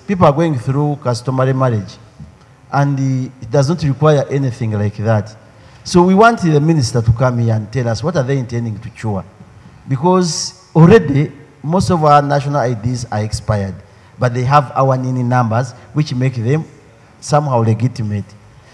People are going through customary marriage, and it does not require anything like that. So we want the minister to come here and tell us what are they intending to cure. Because already, most of our national IDs are expired, but they have our NIN numbers, which make them somehow legitimate.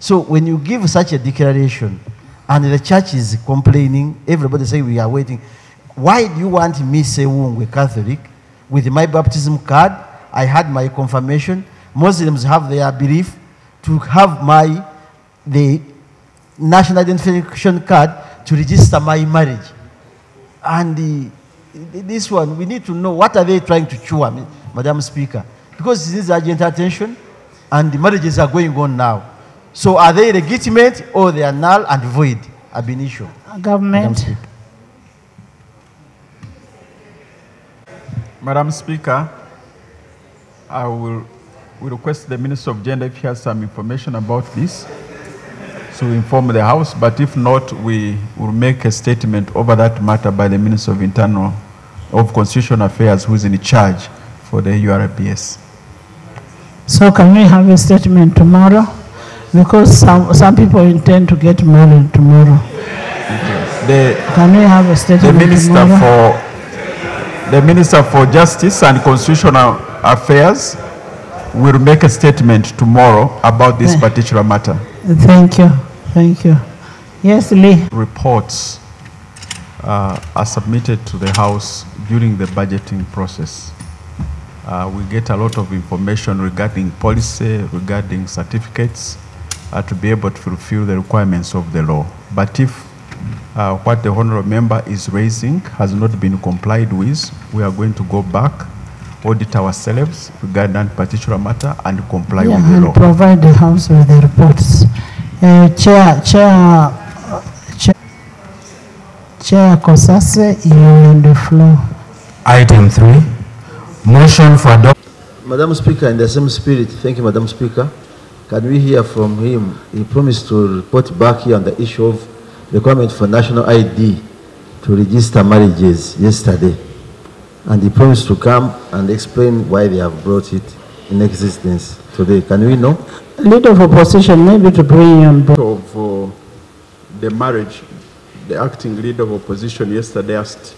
So when you give such a declaration, and the church is complaining, everybody say we are waiting. Why do you want me, Sewungwe Catholic, with my baptism card? I had my confirmation. Muslims have their belief to have the national identification card to register my marriage. And this one, we need to know what are they trying to cure, Madam Speaker, because this is urgent attention, and the marriages are going on now. So are they legitimate or they are null and void ab initio? Government. Madam Speaker, I will request the Minister of Gender if he has some information about this to inform the House, but if not, we will make a statement over that matter by the Minister of Constitutional Affairs, who is in charge for the URBS. So can we have a statement tomorrow? Because some people intend to get married tomorrow. Can we have a statement tomorrow? The Minister for Justice and Constitutional Affairs will make a statement tomorrow about this particular matter. Thank you. Thank you. Yes, Lee. Reports are submitted to the House during the budgeting process. We get a lot of information regarding policy, regarding certificates, to be able to fulfill the requirements of the law. But if what the honorable member is raising has not been complied with, we are going to go back, audit ourselves regarding that particular matter, and comply with the law. And provide the House with the reports. Chair Kosase, you on the floor. Item 3, motion for adoption. Madam Speaker, in the same spirit, thank you, Madam Speaker. Can we hear from him? He promised to report back here on the issue of requirement for national ID to register marriages yesterday. And he promised to come and explain why they have brought it in existence today. Can we know? Leader of opposition, maybe to bring you on board. Of the marriage, the acting leader of opposition yesterday asked,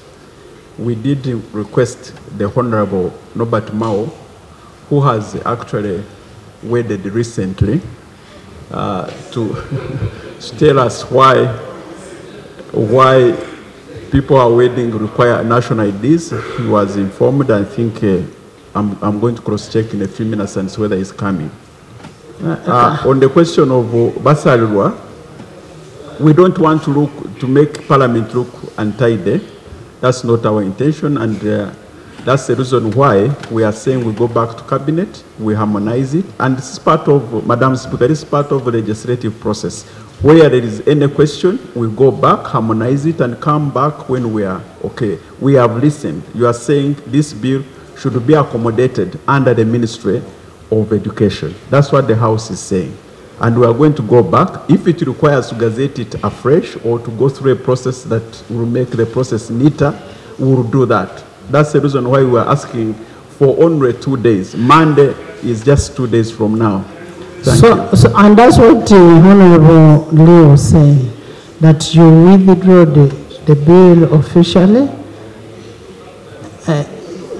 we did request the Honorable Norbert Mao, who has actually wedded recently, to tell us why people are wedding require national IDs. He was informed. I think I'm going to cross-check in a few minutes and see whether he's coming. On the question of Basalwa, we don't want to make Parliament look untidy. That's not our intention, and that's the reason why we are saying we go back to Cabinet, we harmonize it, and this is part of, Madam Speaker, this is part of the legislative process. Where there is any question, we go back, harmonize it, and come back when we are okay. We have listened. You are saying this bill should be accommodated under the Ministry of Education. That's what the House is saying. And we are going to go back. If it requires to gazette it afresh or to go through a process that will make the process neater, we will do that. That's the reason why we are asking for only 2 days. Monday is just 2 days from now. Thank you. And that's what Honorable Lee was saying, that you withdraw the bill officially.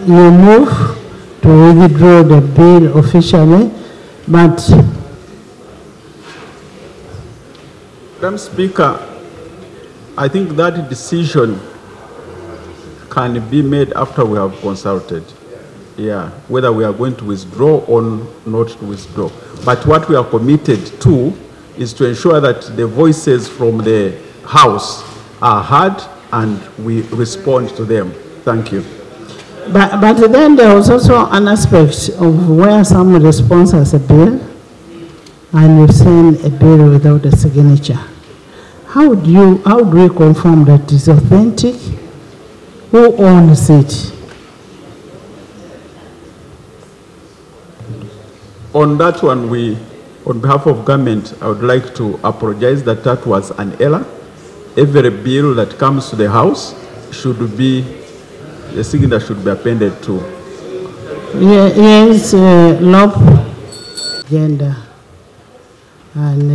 You move to withdraw the bill officially, but Madam Speaker, I think that decision can be made after we have consulted. Yeah, whether we are going to withdraw or not to withdraw. But what we are committed to is to ensure that the voices from the House are heard and we respond to them. Thank you. But then there was also an aspect of where someone sponsors a bill and you send a bill without a signature. How do we confirm that it's authentic? Who owns it? On that one, on behalf of government, I would like to apologize that that was an error. Every bill that comes to the House should be, the signature should be appended to. Yes, LOP agenda, and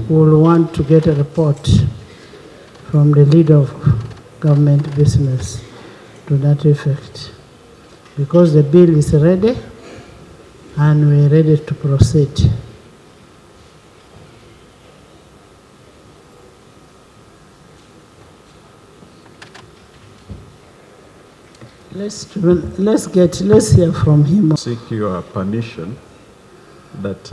we'll want to get a report from the leader of government business to that effect, because the bill is ready and we're ready to proceed. Let's hear from him. Seek your permission that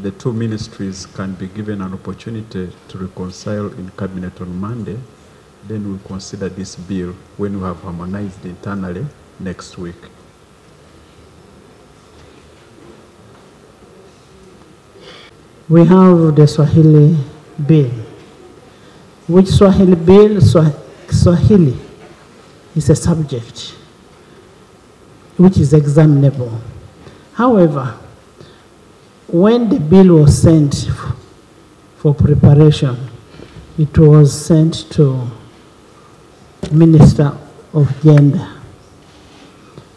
the two ministries can be given an opportunity to reconcile in cabinet on Monday. Then we'll consider this bill when we have harmonized internally next week. We have the Swahili bill. Which Swahili bill? Swahili is a subject which is examinable. However, when the bill was sent for preparation, it was sent to Minister of Gender.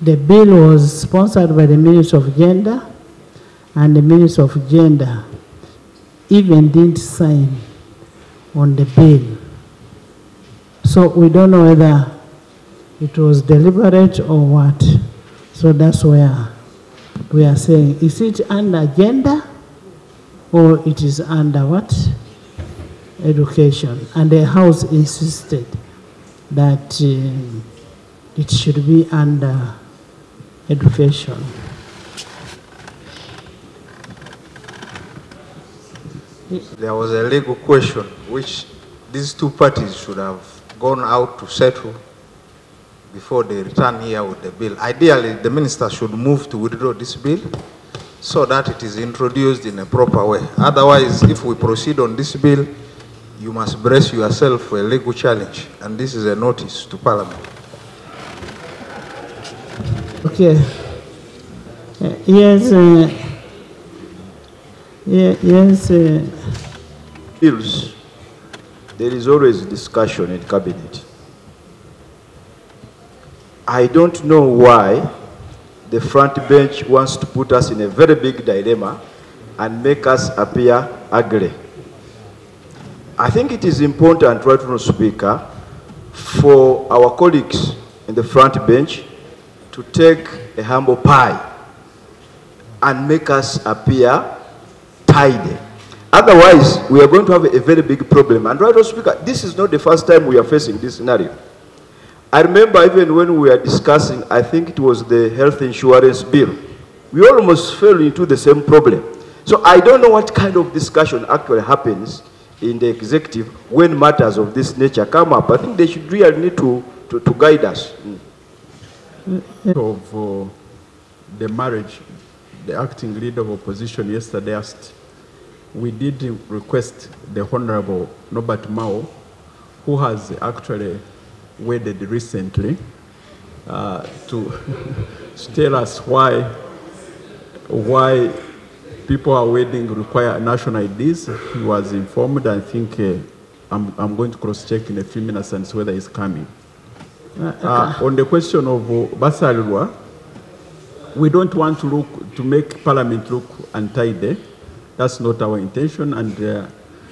The bill was sponsored by the Minister of Gender, and the Minister of Gender even didn't sign on the bill. So we don't know whether it was deliberate or what. So that's where we are saying, is it under gender or it is under what? Education. And the House insisted that it should be under education. There was a legal question which these two parties should have gone out to settle before they return here with the bill. Ideally, the minister should move to withdraw this bill so that it is introduced in a proper way. Otherwise, if we proceed on this bill, you must brace yourself for a legal challenge, and this is a notice to Parliament. Okay. Yes. Yes. Bills. There is always discussion in cabinet. I don't know why the front bench wants to put us in a very big dilemma and make us appear ugly. I think it is important, right, Honourable Speaker, for our colleagues in the front bench to take a humble pie and make us appear tidy. Otherwise, we are going to have a very big problem. And right, Honourable Speaker, this is not the first time we are facing this scenario. I remember even when we were discussing, I think it was the health insurance bill, we almost fell into the same problem. So I don't know what kind of discussion actually happens in the executive when matters of this nature come up. I think they should really need to guide us. Of the marriage, the acting leader of opposition yesterday asked, we did request the Honorable Norbert Mao, who has actually wedded recently, to tell us why people are wedding require national IDs. He was informed. I think I'm going to cross-check in a few minutes and see whether he's coming. On the question of Basalwa, we don't want to make Parliament look untidy. That's not our intention, and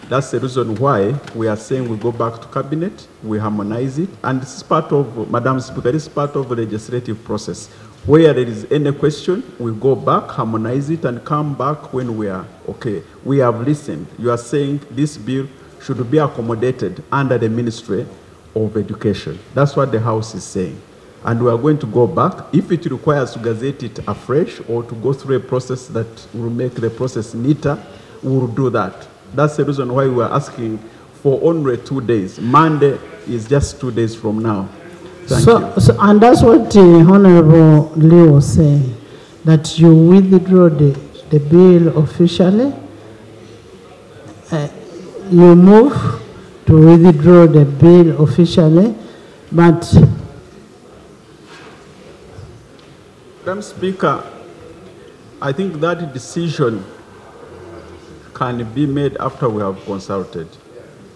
that's the reason why we are saying we go back to cabinet, we harmonize it, and this is part of, Madam Speaker, this is part of the legislative process. Where there is any question, we go back, harmonize it, and come back when we are okay. We have listened. You are saying this bill should be accommodated under the Ministry of Education. That's what the House is saying. And we are going to go back. If it requires to gazette it afresh or to go through a process that will make the process neater, we will do that. That's the reason why we are asking for only 2 days. Monday is just 2 days from now. Thank you. So, and that's what Honorable Lee was saying, that you withdraw the bill officially. You move to withdraw the bill officially, but Madam Speaker, I think that decision can be made after we have consulted.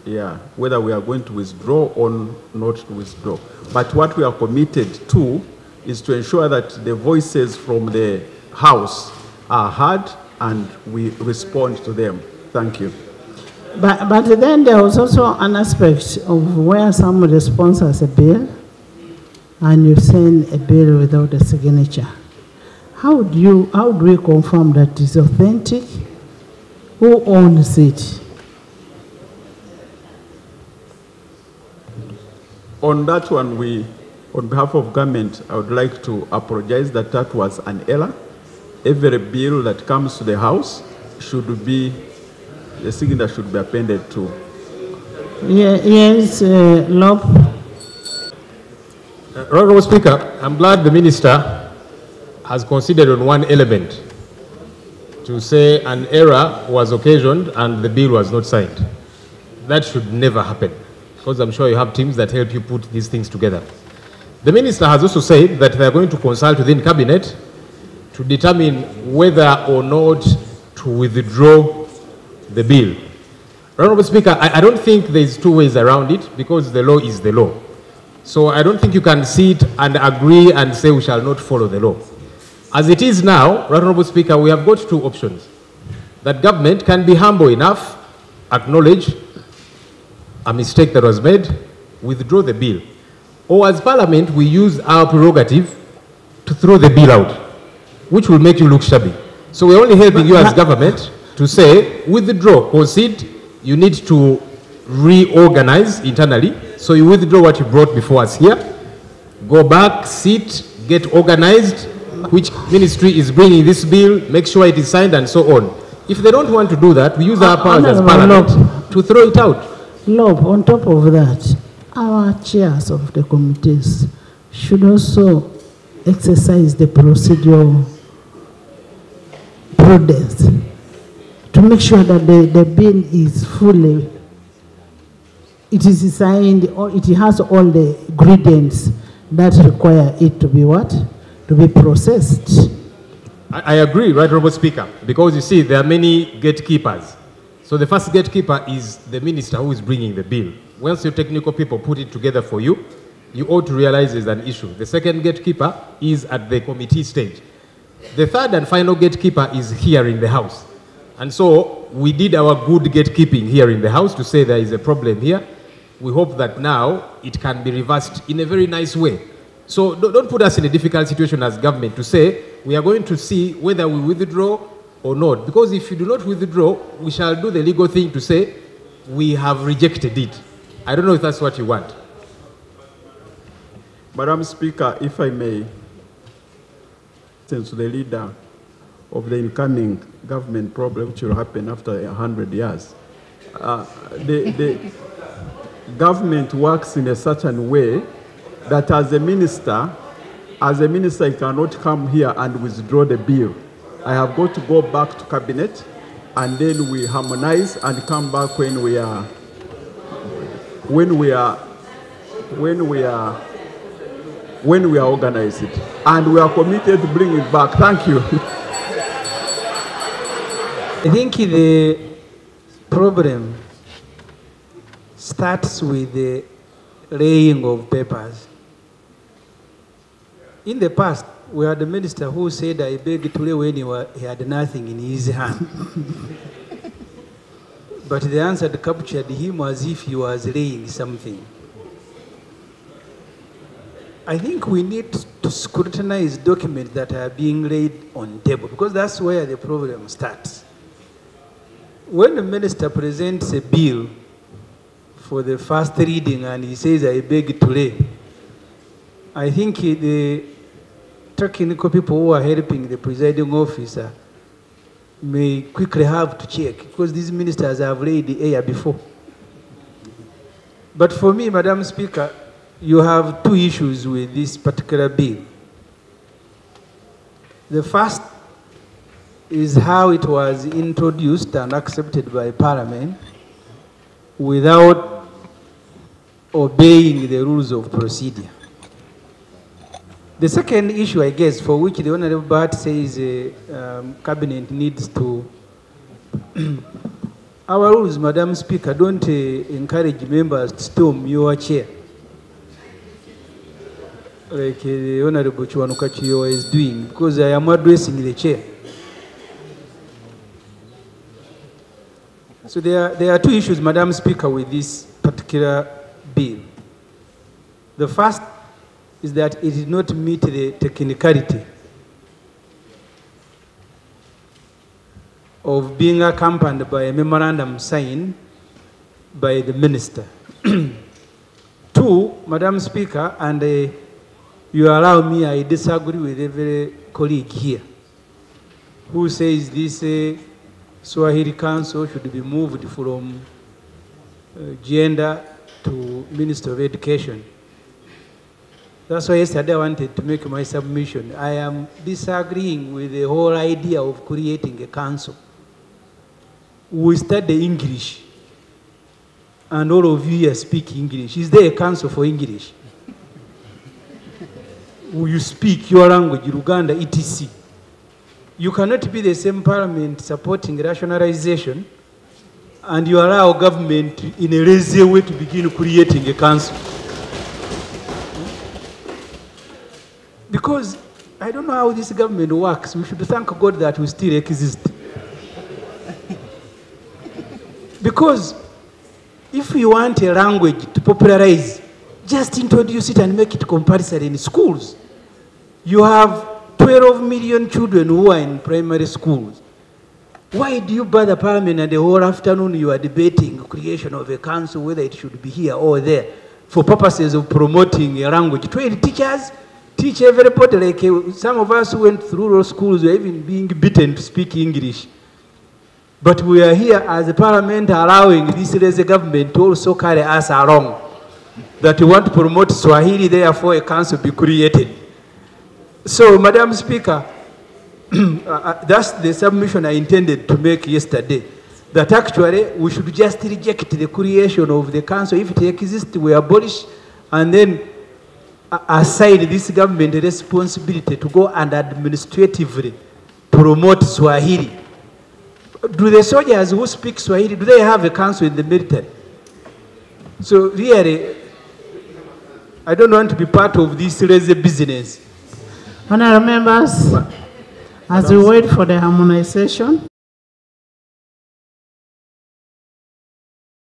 Yeah, whether we are going to withdraw or not to withdraw. But what we are committed to is to ensure that the voices from the House are heard and we respond to them. Thank you. But then there was also an aspect of where somebody sponsors a bill and you send a bill without a signature. How do we confirm that it's authentic? Who owns it? On that one, on behalf of government, I would like to apologize that that was an error. Every bill that comes to the House should be, the signature should be appended to. Yes, Lob. Honorable Speaker, I'm glad the Minister has considered on one element to say an error was occasioned and the bill was not signed. That should never happen, because I'm sure you have teams that help you put these things together. The Minister has also said that they are going to consult within Cabinet to determine whether or not to withdraw the bill. Honorable Speaker, I don't think there's two ways around it, because the law is the law. So I don't think you can sit and agree and say we shall not follow the law. As it is now, Honorable Speaker, we have got two options. That government can be humble enough, acknowledge a mistake that was made, withdraw the bill. Or as Parliament, we use our prerogative to throw the bill out, which will make you look shabby. So we're only helping you as government to say, withdraw, concede, you need to reorganize internally. So you withdraw what you brought before us here, go back, sit, get organized, which ministry is bringing this bill, make sure it is signed, and so on. If they don't want to do that, we use our powers as Parliament to throw it out. Lob, on top of that, our chairs of the committees should also exercise the procedural prudence to make sure that the bill is fully, it is signed, or it has all the ingredients that require it to be what? To be processed. I agree, right, Honorable Speaker, because you see, there are many gatekeepers. So the first gatekeeper is the minister who is bringing the bill. Once your technical people put it together for you, you ought to realize there's an issue. The second gatekeeper is at the committee stage. The third and final gatekeeper is here in the House. And so we did our good gatekeeping here in the House to say there is a problem here. We hope that now it can be reversed in a very nice way. So don't put us in a difficult situation as government to say we are going to see whether we withdraw or not. Because if you do not withdraw, we shall do the legal thing to say we have rejected it. I don't know if that's what you want. Madam Speaker, if I may, since the leader of the incoming government problem, which will happen after 100 years, the government works in a certain way that as a minister, you cannot come here and withdraw the bill. I have got to go back to Cabinet, and then we harmonize and come back when we are organized, and we are committed to bring it back. Thank you. I think the problem starts with the laying of papers. In the past, we had a minister who said, I beg to lay when he had nothing in his hand. But the answer captured him as if he was laying something. I think we need to scrutinize documents that are being laid on table, because that's where the problem starts. When the minister presents a bill for the first reading and he says, I beg to lay, I think the technical people who are helping the presiding officer may quickly have to check, because these ministers have laid the air before. But for me, Madam Speaker, you have two issues with this particular bill. The first is how it was introduced and accepted by Parliament without obeying the rules of procedure. The second issue, I guess, for which the Honorable Bat says Cabinet needs to... Our rules, Madam Speaker, don't encourage members to storm your chair. like the Honorable Chiwanuka Chiyowa is doing, because I am addressing the chair. So there are two issues, Madam Speaker, with this particular bill. The first is that it did not meet the technicality of being accompanied by a memorandum signed by the minister. Two, Madam Speaker, and you allow me, I disagree with every colleague here who says this Swahili Council should be moved from gender to Minister of Education. That's why yesterday I wanted to make my submission. I am disagreeing with the whole idea of creating a council. We study English, and all of you here speak English. Is there a council for English? You speak your language, Luganda, etc. You cannot be the same parliament supporting rationalization and you allow government in a lazy way to begin creating a council. Because I don't know how this government works. We should thank God that we still exist. Because if you want a language to popularize, just introduce it and make it compulsory in schools. You have 12 million children who are in primary schools. Why do you bother Parliament and the whole afternoon you are debating creation of a council, whether it should be here or there, for purposes of promoting a language? 20 teachers teach everybody, like some of us who went through those schools were even being beaten to speak English. But we are here as a Parliament allowing this lazy government to also carry us along. That we want to promote Swahili, therefore a council be created. So, Madam Speaker, that's the submission I intended to make yesterday. That actually we should just reject the creation of the council. If it exists, we abolish and then assign this government the responsibility to go and administratively promote Swahili. Do the soldiers who speak Swahili, do they have a council in the military? So really, I don't want to be part of this lazy business. Honourable members, as we wait for the harmonization,